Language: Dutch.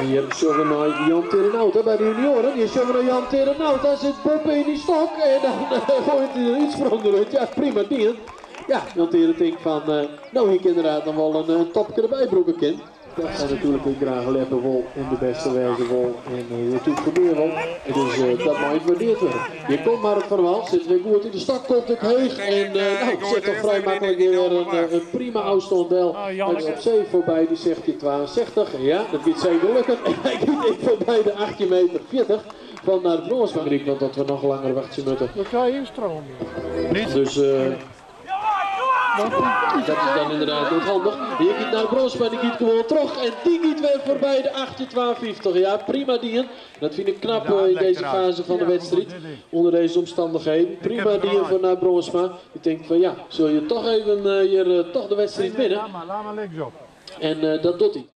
hier zorgen naar Jan Terenhout bij de junioren. Hier zorgen naar Jan Terenhout. Daar zit Bob in die stok en dan gooit hij er iets veranderd. Ja, prima ding. Ja, Jan Teren denkt van, nou ik inderdaad nog wel een topje erbij broeken kind. Dat zijn natuurlijk ook graag leppen vol en de beste wijze vol en natuurlijk gebeuren vol. Dus dat mag waardeerd worden. Je komt maar het verhaal, zit weer goed in de stok, komt ook heeg en nou, zit toch vrij makkelijk weer een prima afstandel uit op zee voorbij. Die zegt je 62, ja dat gaat zeker lukken. En hij gaat ik voorbij de 18,40 meter van naar de Broosfabriek, want dat we nog langer wachten moeten. Dan ga je instromen. Dus dat is dan inderdaad ook handig. Je gaat naar de Bronsman, die gaat gewoon terug en die gaat weer voorbij de 18,52. Ja, prima dien. Dat vind ik knap in deze fase van de wedstrijd. Onder deze omstandigheden. Prima dien voor naar Bronsma. Ik denk van ja, zul je toch even hier toch de wedstrijd winnen. Laat maar linksop. En dat doet hij.